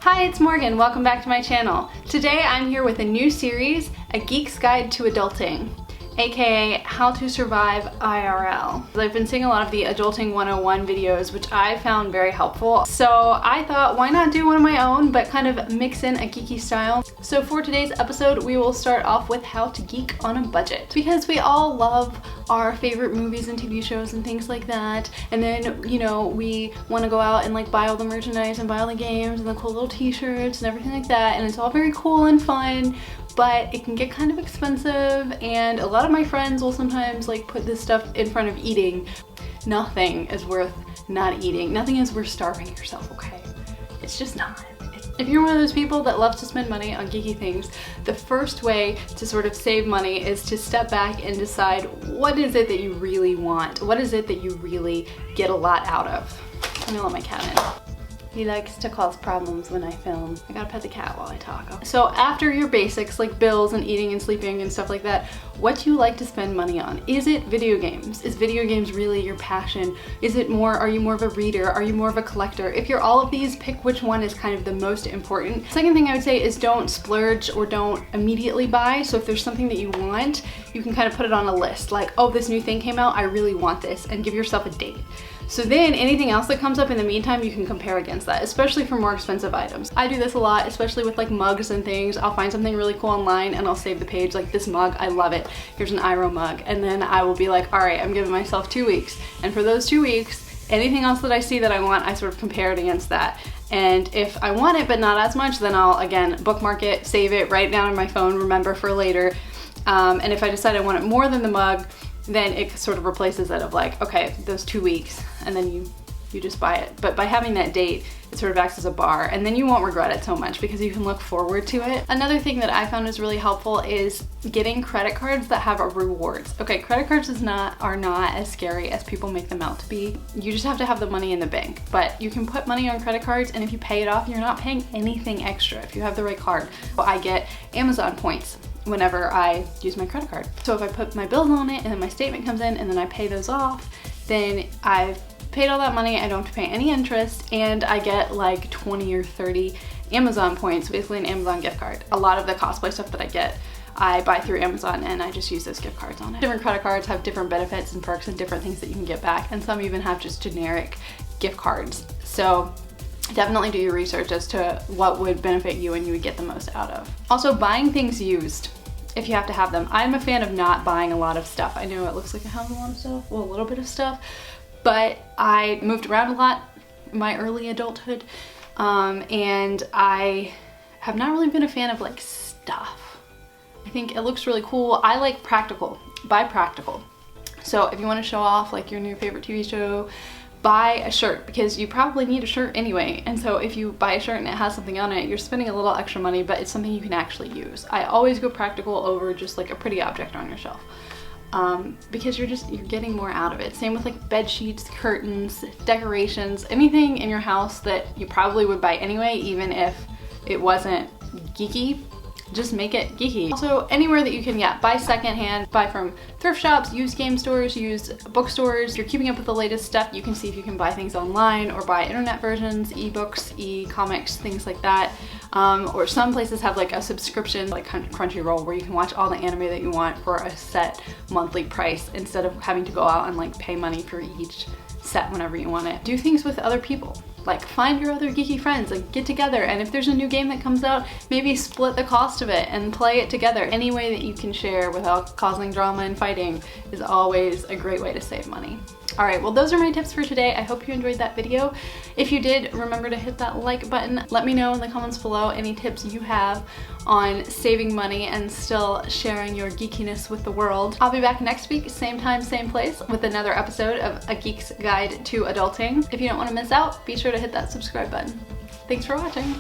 Hi, it's Morgan. Welcome back to my channel. Today I'm here with a new series, A Geek's Guide to Adulting, aka How to Survive IRL. I've been seeing a lot of the Adulting 101 videos, which I found very helpful. So I thought, why not do one of my own, but kind of mix in a geeky style. So for today's episode, we will start off with how to geek on a budget. Because we all love our favorite movies and TV shows and things like that. And then, you know, we want to go out and like buy all the merchandise and buy all the games and the cool little t-shirts and everything like that. And it's all very cool and fun, but it can get kind of expensive, and a lot of my friends will sometimes like put this stuff in front of eating. Nothing is worth not eating. Nothing is worth starving yourself, okay? It's just not. If you're one of those people that loves to spend money on geeky things, the first way to sort of save money is to step back and decide what is it that you really want? What is it that you really get a lot out of? Let me let my cat in. He likes to cause problems when I film. I gotta pet the cat while I talk. So after your basics like bills and eating and sleeping and stuff like that, what do you like to spend money on? Is it video games? Is video games really your passion? Is it more, are you more of a reader? Are you more of a collector? If you're all of these, pick which one is kind of the most important. Second thing I would say is don't splurge or don't immediately buy. So if there's something that you want, you can kind of put it on a list. Like, oh, this new thing came out, I really want this, and give yourself a date. So then anything else that comes up in the meantime, you can compare against that, especially for more expensive items. I do this a lot, especially with like mugs and things. I'll find something really cool online and I'll save the page, like this mug, I love it. Here's an Iro mug. And then I will be like, all right, I'm giving myself 2 weeks. And for those 2 weeks, anything else that I see that I want, I sort of compare it against that. And if I want it, but not as much, then I'll, again, bookmark it, save it, write it down on my phone, remember for later. And if I decide I want it more than the mug, then it sort of replaces it of like, okay, those 2 weeks, and then you just buy it. But by having that date, it sort of acts as a bar, and then you won't regret it so much because you can look forward to it. Another thing that I found is really helpful is getting credit cards that have rewards. Okay, credit cards are not as scary as people make them out to be. You just have to have the money in the bank, but you can put money on credit cards, and if you pay it off, you're not paying anything extra if you have the right card. Well, I get Amazon points whenever I use my credit card. So if I put my bills on it and then my statement comes in and then I pay those off, then I've paid all that money, I don't have to pay any interest, and I get like 20 or 30 Amazon points, basically an Amazon gift card. A lot of the cosplay stuff that I get, I buy through Amazon and I just use those gift cards on it. Different credit cards have different benefits and perks and different things that you can get back, and some even have just generic gift cards. So definitely do your research as to what would benefit you and you would get the most out of. Also, buying things used, if you have to have them. I'm a fan of not buying a lot of stuff. I know it looks like I have a lot of stuff, well, a little bit of stuff, but I moved around a lot in my early adulthood, and I have not really been a fan of like stuff. I think it looks really cool. I like practical, buy practical. So if you want to show off like your new favorite TV show, buy a shirt, because you probably need a shirt anyway. And so if you buy a shirt and it has something on it, you're spending a little extra money, but it's something you can actually use. I always go practical over just like a pretty object on your shelf, because you're getting more out of it. Same with like bed sheets, curtains, decorations, anything in your house that you probably would buy anyway, even if it wasn't geeky. Just make it geeky. Also, anywhere that you can, buy secondhand, buy from thrift shops, used game stores, used bookstores. If you're keeping up with the latest stuff, you can see if you can buy things online or buy internet versions, ebooks, e-comics, things like that. Or some places have like a subscription, like Crunchyroll, where you can watch all the anime that you want for a set monthly price instead of having to go out and like pay money for each set whenever you want it. Do things with other people. Like find your other geeky friends, like get together, and if there's a new game that comes out, maybe split the cost of it and play it together. Any way that you can share without causing drama and fighting is always a great way to save money. All right, well, those are my tips for today. I hope you enjoyed that video. If you did, remember to hit that like button. Let me know in the comments below any tips you have on saving money and still sharing your geekiness with the world. I'll be back next week, same time, same place, with another episode of A Geek's Guide to Adulting. If you don't want to miss out, be sure to hit that subscribe button. Thanks for watching.